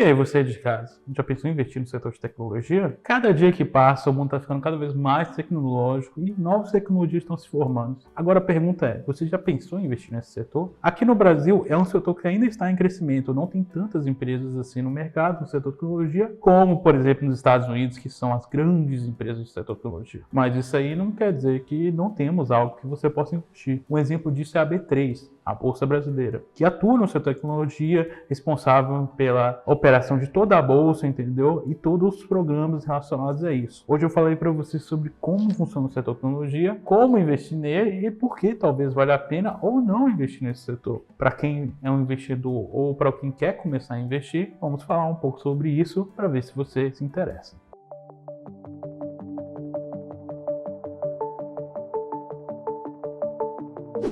E aí, você de casa, já pensou em investir no setor de tecnologia? Cada dia que passa, o mundo está ficando cada vez mais tecnológico e novas tecnologias estão se formando. Agora a pergunta é, você já pensou em investir nesse setor? Aqui no Brasil, é um setor que ainda está em crescimento, não tem tantas empresas assim no mercado, no setor de tecnologia, como, por exemplo, nos Estados Unidos, que são as grandes empresas do setor de tecnologia. Mas isso aí não quer dizer que não temos algo que você possa investir. Um exemplo disso é a B3, a Bolsa Brasileira, que atua no setor de tecnologia, responsável pela operação de toda a bolsa, entendeu? E todos os programas relacionados a isso. Hoje eu falei para vocês sobre como funciona o setor de tecnologia, como investir nele e por que talvez valha a pena ou não investir nesse setor. Para quem é um investidor ou para quem quer começar a investir, vamos falar um pouco sobre isso para ver se você se interessa.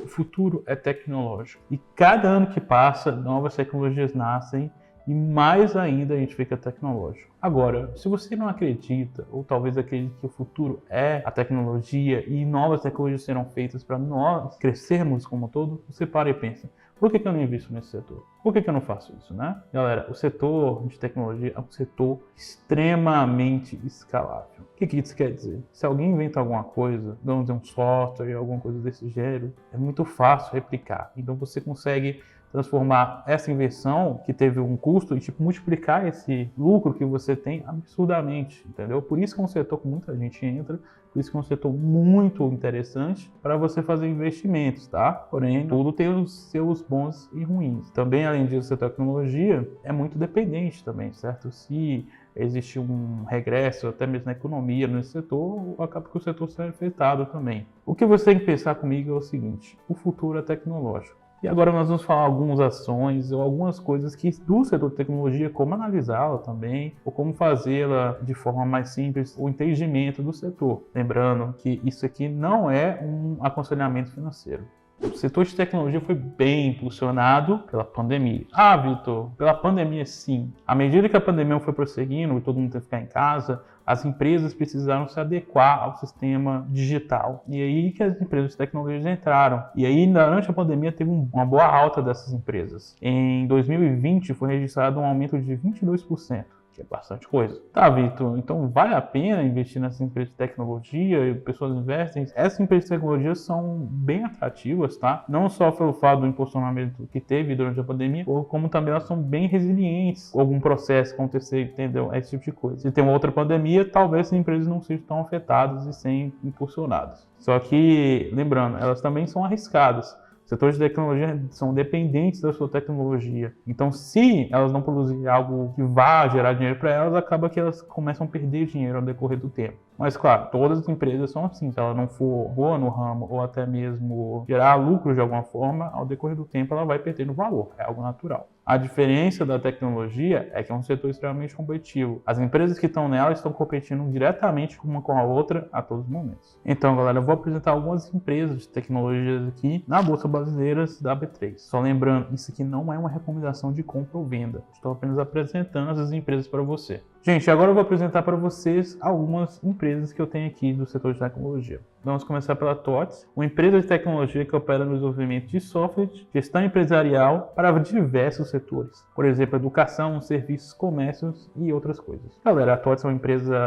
O futuro é tecnológico e cada ano que passa, novas tecnologias nascem e mais ainda a gente fica tecnológico. Agora, se você não acredita, ou talvez acredite que o futuro é a tecnologia e novas tecnologias serão feitas para nós crescermos como um todo, você para e pensa, por que eu não invisto nesse setor? Por que eu não faço isso, né? Galera, o setor de tecnologia é um setor extremamente escalável. O que isso quer dizer? Se alguém inventa alguma coisa, vamos dizer um software, alguma coisa desse gênero, é muito fácil replicar. Então você consegue transformar essa inversão que teve um custo e multiplicar esse lucro que você tem absurdamente, entendeu? Por isso que é um setor que muita gente entra, por isso que é um setor muito interessante para você fazer investimentos, tá? Porém, tudo tem os seus bons e ruins. Também, além disso, a tecnologia é muito dependente também, certo? Se existe um regresso até mesmo na economia nesse setor, acaba que o setor será afetado também. O que você tem que pensar comigo é o seguinte, o futuro é tecnológico. E agora nós vamos falar algumas ações ou algumas coisas que do setor de tecnologia, como analisá-la também, ou como fazê-la de forma mais simples, o entendimento do setor. Lembrando que isso aqui não é um aconselhamento financeiro. O setor de tecnologia foi bem impulsionado pela pandemia. Ah, Vitor, pela pandemia sim. À medida que a pandemia foi prosseguindo e todo mundo teve que ficar em casa, as empresas precisaram se adequar ao sistema digital. E aí que as empresas de tecnologia entraram. E aí, durante a pandemia, teve uma boa alta dessas empresas. Em 2020, foi registrado um aumento de 22%. Que é bastante coisa. Tá, Vitor, então vale a pena investir nessas empresas de tecnologia e pessoas investem? Essas empresas de tecnologia são bem atrativas, tá? Não só pelo fato do impulsionamento que teve durante a pandemia, como também elas são bem resilientes com algum processo acontecer, entendeu? Esse tipo de coisa. Se tem uma outra pandemia, talvez essas empresas não sejam tão afetadas e sem impulsionadas. Só que, lembrando, elas também são arriscadas. Setores de tecnologia são dependentes da sua tecnologia. Então, se elas não produzirem algo que vá gerar dinheiro para elas, acaba que elas começam a perder dinheiro ao decorrer do tempo. Mas, claro, todas as empresas são assim. Se ela não for boa no ramo ou até mesmo gerar lucro de alguma forma, ao decorrer do tempo ela vai perdendo valor. É algo natural. A diferença da tecnologia é que é um setor extremamente competitivo. As empresas que estão nela estão competindo diretamente uma com a outra a todos os momentos. Então, galera, eu vou apresentar algumas empresas de tecnologias aqui na Bolsa Brasileira da B3. Só lembrando, isso aqui não é uma recomendação de compra ou venda. Estou apenas apresentando essas empresas para você. Gente, agora eu vou apresentar para vocês algumas empresas que eu tenho aqui do setor de tecnologia. Vamos começar pela TOTS, uma empresa de tecnologia que opera no desenvolvimento de software, gestão empresarial para diversos setores. Por exemplo, educação, serviços, comércios e outras coisas. Galera, a TOTS é uma empresa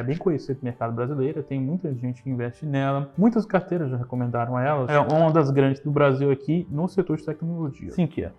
bem conhecida no mercado brasileiro, tem muita gente que investe nela, muitas carteiras já recomendaram ela. É uma das grandes do Brasil aqui no setor de tecnologia. Sim que é.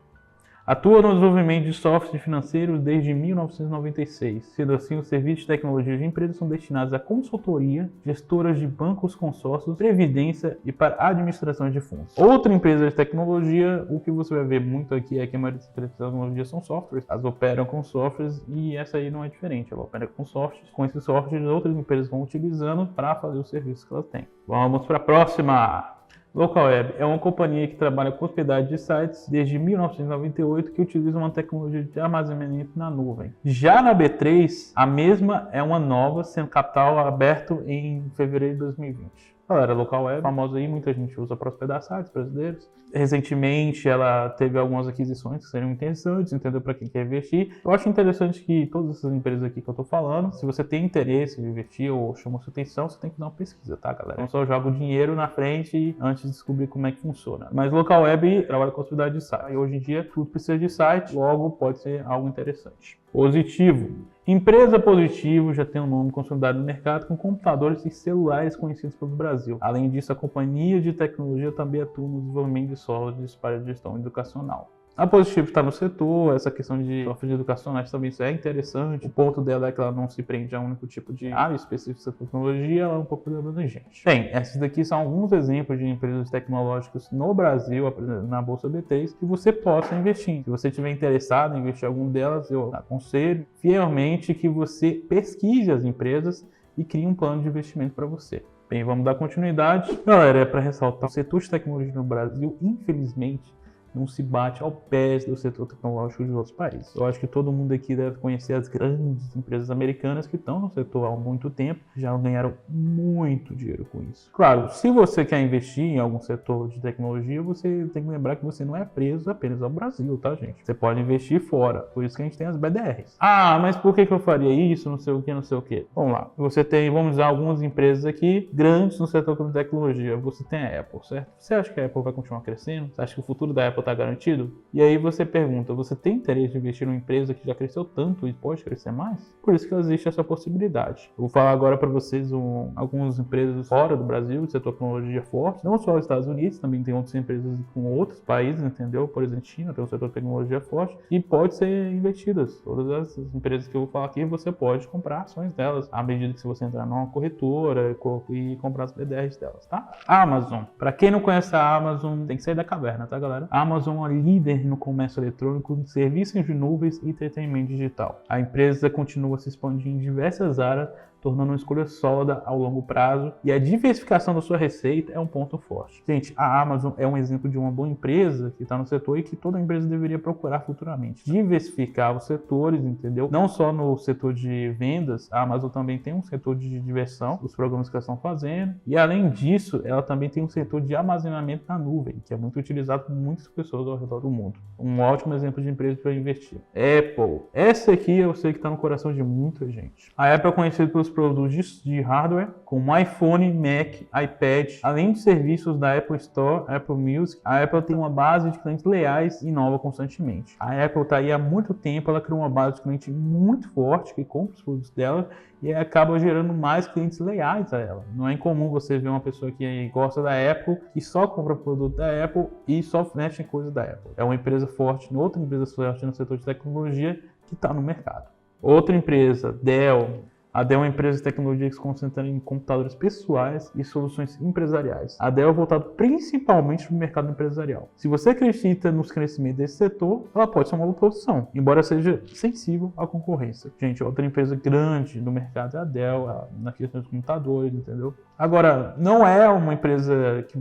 Atua no desenvolvimento de softwares financeiros desde 1996. Sendo assim, os serviços de tecnologia de empresas são destinados à consultoria, gestoras de bancos, consórcios, previdência e para administração de fundos. Outra empresa de tecnologia, o que você vai ver muito aqui é que a maioria das empresas de tecnologia são softwares. Elas operam com softwares e essa aí não é diferente. Ela opera com softwares. Com esses softwares, outras empresas vão utilizando para fazer os serviços que elas têm. Vamos para a próxima! Localweb é uma companhia que trabalha com hospedagem de sites desde 1998 que utiliza uma tecnologia de armazenamento na nuvem. Já na B3, a mesma é uma nova, sendo capital aberto em fevereiro de 2020. Galera, local web, famosa aí, muita gente usa para hospedar sites brasileiros. Recentemente, ela teve algumas aquisições que seriam interessantes, entendeu? Para quem quer investir. Eu acho interessante que todas essas empresas aqui que eu tô falando, se você tem interesse em investir ou chamou sua atenção, você tem que dar uma pesquisa, tá, galera? Não só joga o dinheiro na frente antes de descobrir como é que funciona. Mas local web trabalha com hospedagem de site. E hoje em dia, tudo precisa de site, logo pode ser algo interessante. Positivo. Empresa Positivo já tem um nome consolidado no mercado com computadores e celulares conhecidos pelo Brasil. Além disso, a companhia de tecnologia também atua no desenvolvimento de softwares para gestão educacional. A Positivo está no setor, essa questão de software educacionais também isso é interessante. O ponto dela é que ela não se prende a um único tipo de área específica da tecnologia, ela é um pouco abrangente. Bem, esses daqui são alguns exemplos de empresas tecnológicas no Brasil, na Bolsa B3, que você possa investir. Se você estiver interessado em investir em alguma delas, eu aconselho fielmente que você pesquise as empresas e crie um plano de investimento para você. Bem, vamos dar continuidade. Galera, é para ressaltar, o setor de tecnologia no Brasil, infelizmente, não se bate ao pé do setor tecnológico de outros países. Eu acho que todo mundo aqui deve conhecer as grandes empresas americanas que estão no setor há muito tempo, já ganharam muito dinheiro com isso. Claro, se você quer investir em algum setor de tecnologia, você tem que lembrar que você não é preso apenas ao Brasil, tá, gente? Você pode investir fora, por isso que a gente tem as BDRs. Ah, mas por que eu faria isso, não sei o que, não sei o que? Vamos lá, você tem, vamos dizer, algumas empresas aqui grandes no setor de tecnologia. Você tem a Apple, certo? Você acha que a Apple vai continuar crescendo? Você acha que o futuro da Apple está garantido? E aí você pergunta, você tem interesse em investir numa empresa que já cresceu tanto e pode crescer mais? Por isso que existe essa possibilidade. Eu vou falar agora para vocês algumas empresas fora do Brasil, de setor de tecnologia forte, não só os Estados Unidos, também tem outras empresas com outros países, entendeu? Por exemplo, China tem um setor de tecnologia forte e pode ser investidas. Todas as empresas que eu vou falar aqui, você pode comprar ações delas, à medida que você entrar numa corretora e comprar as BDRs delas, tá? Amazon. Para quem não conhece a Amazon, tem que sair da caverna, tá, galera? A Amazon é líder no comércio eletrônico, de serviços de nuvens e entretenimento digital. A empresa continua se expandindo em diversas áreas, tornando uma escolha sólida ao longo prazo, e a diversificação da sua receita é um ponto forte. Gente, a Amazon é um exemplo de uma boa empresa que está no setor e que toda empresa deveria procurar futuramente. Diversificar os setores, entendeu? Não só no setor de vendas, a Amazon também tem um setor de diversão, os programas que elas estão fazendo, e além disso, ela também tem um setor de armazenamento na nuvem, que é muito utilizado por muitas pessoas ao redor do mundo. Um ótimo exemplo de empresa para investir. Apple. Essa aqui eu sei que está no coração de muita gente. A Apple é conhecida pelos produtos de hardware, como iPhone, Mac, iPad, além de serviços da Apple Store, Apple Music. A Apple tem uma base de clientes leais e inova constantemente. A Apple está aí há muito tempo, ela criou uma base de cliente muito forte que compra os produtos dela e acaba gerando mais clientes leais a ela. Não é incomum você ver uma pessoa que gosta da Apple e só compra produto da Apple e só mexe em coisas da Apple. É uma empresa forte, outra empresa forte no setor de tecnologia que está no mercado. Outra empresa, Dell. A Dell é uma empresa de tecnologia que se concentra em computadores pessoais e soluções empresariais. A Dell é voltada principalmente para o mercado empresarial. Se você acredita nos crescimentos desse setor, ela pode ser uma boa posição, embora seja sensível à concorrência. Gente, outra empresa grande no mercado é a Dell, na questão dos computadores, entendeu? Agora, não é uma empresa que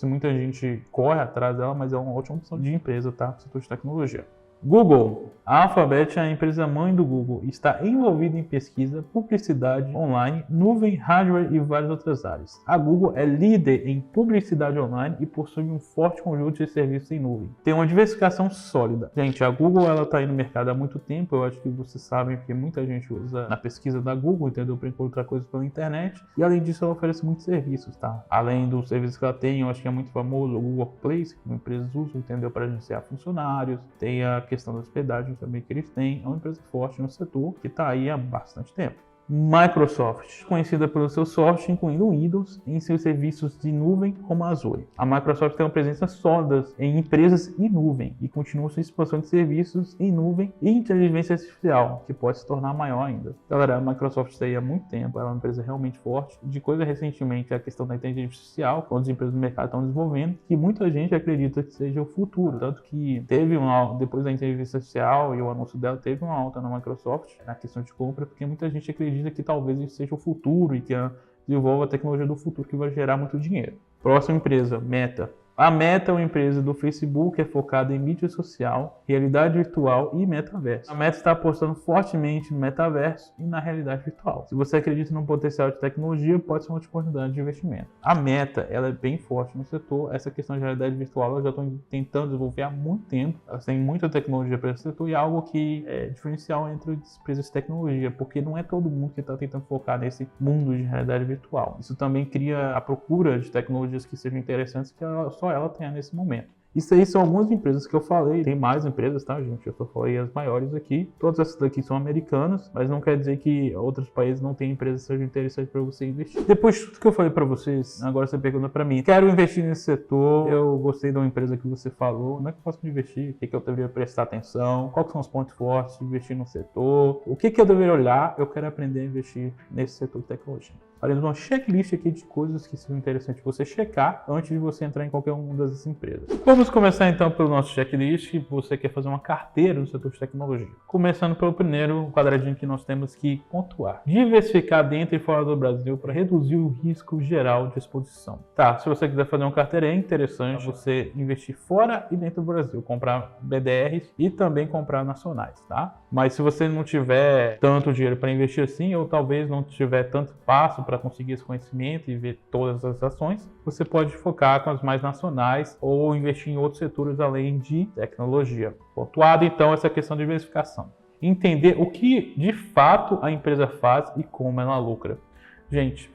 muita gente corre atrás dela, mas é uma ótima opção de empresa, tá? No setor de tecnologia. Google. A Alphabet é a empresa mãe do Google e está envolvida em pesquisa, publicidade online, nuvem, hardware e várias outras áreas. A Google é líder em publicidade online e possui um forte conjunto de serviços em nuvem. Tem uma diversificação sólida. Gente, a Google está aí no mercado há muito tempo, eu acho que vocês sabem porque muita gente usa na pesquisa da Google, entendeu? Para encontrar coisas pela internet. E além disso, ela oferece muitos serviços, tá? Além dos serviços que ela tem, eu acho que é muito famoso o Google Workplace, que empresas usam, entendeu? Para agenciar funcionários. Tem a questão da hospedagem também que eles têm. É uma empresa forte no setor que está aí há bastante tempo. Microsoft, conhecida pelo seu software, incluindo Windows, em seus serviços de nuvem como a Azure. A Microsoft tem uma presença sólida em empresas em nuvem e continua sua expansão de serviços em nuvem e inteligência artificial, que pode se tornar maior ainda. Galera, a Microsoft está aí há muito tempo, ela é uma empresa realmente forte. De coisa recentemente, a questão da inteligência artificial, que as empresas do mercado estão desenvolvendo, que muita gente acredita que seja o futuro. Tanto que depois da inteligência artificial e o anúncio dela, teve uma alta na Microsoft, na questão de compra, porque muita gente acredita que talvez isso seja o futuro e que desenvolva a tecnologia do futuro que vai gerar muito dinheiro. Próxima empresa, Meta. A Meta é uma empresa do Facebook, é focada em mídia social, realidade virtual e metaverso. A Meta está apostando fortemente no metaverso e na realidade virtual. Se você acredita no potencial de tecnologia, pode ser uma oportunidade de investimento. A Meta, ela é bem forte no setor. Essa questão de realidade virtual, eu já estou tentando desenvolver há muito tempo. Elas têm muita tecnologia para esse setor e é algo que é diferencial entre as empresas de tecnologia, porque não é todo mundo que está tentando focar nesse mundo de realidade virtual. Isso também cria a procura de tecnologias que sejam interessantes, que só ela tem nesse momento. Isso aí são algumas empresas que eu falei, tem mais empresas, tá, gente? Eu só falei as maiores aqui. Todas essas daqui são americanas, mas não quer dizer que outros países não têm empresas que sejam interessantes para você investir. Depois de tudo que eu falei para vocês, agora você pergunta para mim, quero investir nesse setor, eu gostei de uma empresa que você falou, como é que eu posso investir? O que eu deveria prestar atenção? Quais são os pontos fortes de investir no setor? O que eu deveria olhar? Eu quero aprender a investir nesse setor de tecnologia. Faremos uma checklist aqui de coisas que são interessantes você checar antes de você entrar em qualquer uma dessas empresas. Vamos começar então pelo nosso checklist. Você quer fazer uma carteira no setor de tecnologia. Começando pelo primeiro quadradinho que nós temos que pontuar. Diversificar dentro e fora do Brasil para reduzir o risco geral de exposição. Tá, se você quiser fazer uma carteira, é interessante você investir fora e dentro do Brasil. Comprar BDRs e também comprar nacionais, tá? Mas se você não tiver tanto dinheiro para investir assim, ou talvez não tiver tanto passo para conseguir esse conhecimento e ver todas as ações, você pode focar com as mais nacionais ou investir em outros setores além de tecnologia. Pontuado então essa questão de diversificação. Entender o que de fato a empresa faz e como ela lucra. Gente,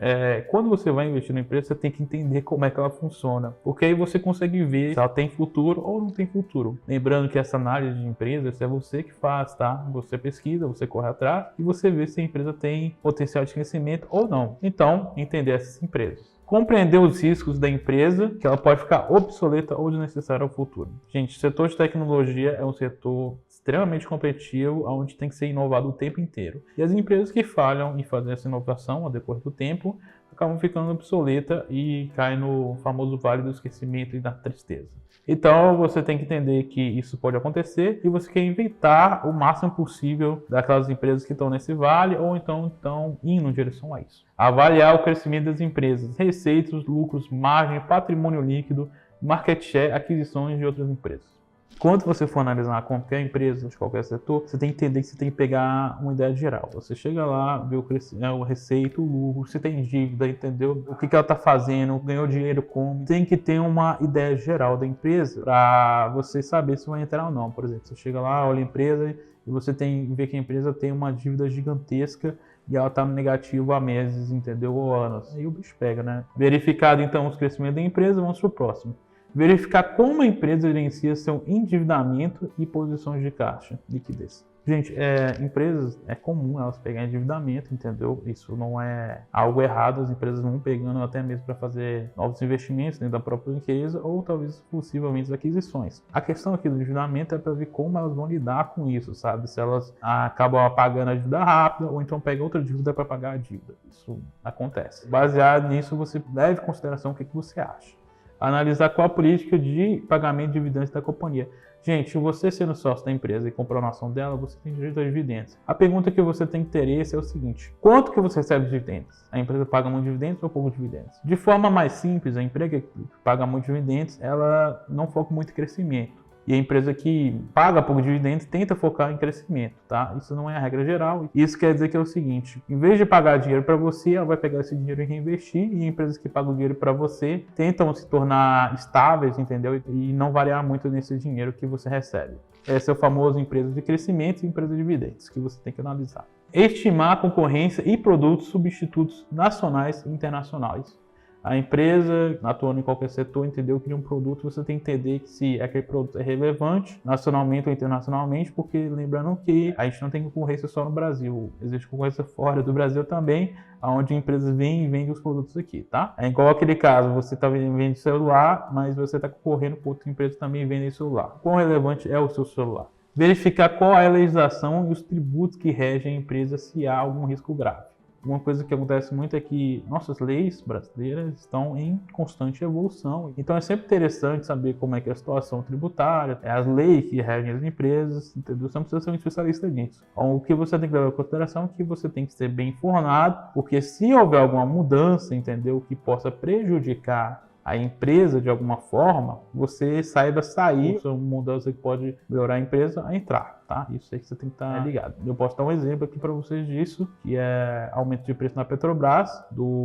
quando você vai investir na empresa, você tem que entender como é que ela funciona, porque aí você consegue ver se ela tem futuro ou não tem futuro. Lembrando que essa análise de empresas é você que faz, tá? Você pesquisa, você corre atrás e você vê se a empresa tem potencial de crescimento ou não. Então, entender essas empresas. Compreender os riscos da empresa, que ela pode ficar obsoleta ou desnecessária ao futuro. Gente, o setor de tecnologia é um setor extremamente competitivo, onde tem que ser inovado o tempo inteiro. E as empresas que falham em fazer essa inovação ao decorrer do tempo, acabam ficando obsoleta e caem no famoso vale do esquecimento e da tristeza. Então você tem que entender que isso pode acontecer e você quer evitar o máximo possível daquelas empresas que estão nesse vale ou então estão indo em direção a isso. Avaliar o crescimento das empresas, receitas, lucros, margem, patrimônio líquido, market share, aquisições de outras empresas. Quando você for analisar qualquer empresa de qualquer setor, você tem que entender que você tem que pegar uma ideia geral. Você chega lá, vê o receita, o lucro, se tem dívida, entendeu? O que ela está fazendo, ganhou dinheiro como. Tem que ter uma ideia geral da empresa para você saber se vai entrar ou não. Por exemplo, você chega lá, olha a empresa e você vê que a empresa tem uma dívida gigantesca e ela está no negativo há meses, entendeu? Ou anos. Aí o bicho pega, né? Verificado então os crescimentos da empresa, vamos para o próximo. Verificar como a empresa gerencia seu endividamento e posições de caixa, liquidez. Gente, empresas, é comum elas pegarem endividamento, entendeu? Isso não é algo errado, as empresas vão pegando até mesmo para fazer novos investimentos dentro da própria empresa ou talvez possivelmente aquisições. A questão aqui do endividamento é para ver como elas vão lidar com isso, sabe? Se elas acabam pagando a dívida rápida ou então pegam outra dívida para pagar a dívida. Isso acontece. Baseado nisso, você leve em consideração o que você acha. Analisar qual a política de pagamento de dividendos da companhia. Gente, se você sendo sócio da empresa e comprar uma ação dela, você tem direito a dividendos. A pergunta que você tem interesse é o seguinte: quanto que você recebe de dividendos? A empresa paga muito dividendos ou pouco dividendos? De forma mais simples, a empresa que paga muito dividendos, ela não foca muito em crescimento. E a empresa que paga pouco dividendos tenta focar em crescimento, tá? Isso não é a regra geral. Isso quer dizer que é o seguinte: em vez de pagar dinheiro para você, ela vai pegar esse dinheiro e reinvestir. E empresas que pagam dinheiro para você tentam se tornar estáveis, entendeu? E não variar muito nesse dinheiro que você recebe. Esse é o famoso empresa de crescimento e empresa de dividendos, que você tem que analisar. Estimar a concorrência e produtos substitutos nacionais e internacionais. A empresa, atuando em qualquer setor, entendeu que de um produto você tem que entender que se aquele produto é relevante nacionalmente ou internacionalmente, porque lembrando que a gente não tem concorrência só no Brasil, existe concorrência fora do Brasil também, onde empresas vêm e vendem os produtos aqui, tá? É igual aquele caso, você está vendendo celular, mas você está concorrendo com outra empresa que também vende celular. Quão relevante é o seu celular? Verificar qual é a legislação e os tributos que regem a empresa se há algum risco grave. Uma coisa que acontece muito é que nossas leis brasileiras estão em constante evolução. Então é sempre interessante saber como é que é a situação tributária, as leis que regem as empresas, entendeu? Você não precisa ser um especialista nisso. Então, o que você tem que levar em consideração é que você tem que ser bem informado, porque se houver alguma mudança, entendeu, que possa prejudicar a empresa de alguma forma, você saiba sair, uma mudança que pode melhorar a empresa, a entrar, tá? Isso aí que você tem que estar ligado. Eu posso dar um exemplo aqui para vocês disso, que é aumento de preço na Petrobras,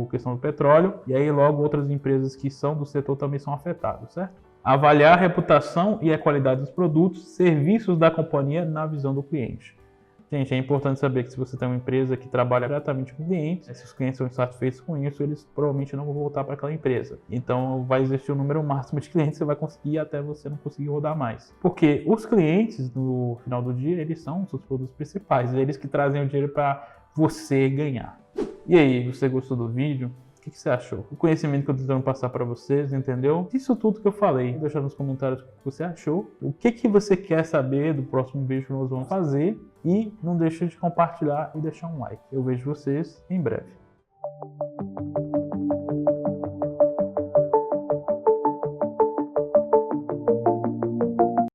questão do petróleo, e aí logo outras empresas que são do setor também são afetadas, certo? Avaliar a reputação e a qualidade dos produtos, serviços da companhia na visão do cliente. Gente, é importante saber que se você tem uma empresa que trabalha diretamente com clientes, se os clientes são insatisfeitos com isso, eles provavelmente não vão voltar para aquela empresa. Então vai existir um número máximo de clientes que você vai conseguir até você não conseguir rodar mais. Porque os clientes, no final do dia, eles são os seus produtos principais, eles que trazem o dinheiro para você ganhar. E aí, você gostou do vídeo? O que você achou? O conhecimento que eu estou tentando passar para vocês, entendeu? Isso tudo que eu falei, deixa nos comentários o que você achou, o que você quer saber do próximo vídeo que nós vamos fazer e não deixe de compartilhar e deixar um like. Eu vejo vocês em breve.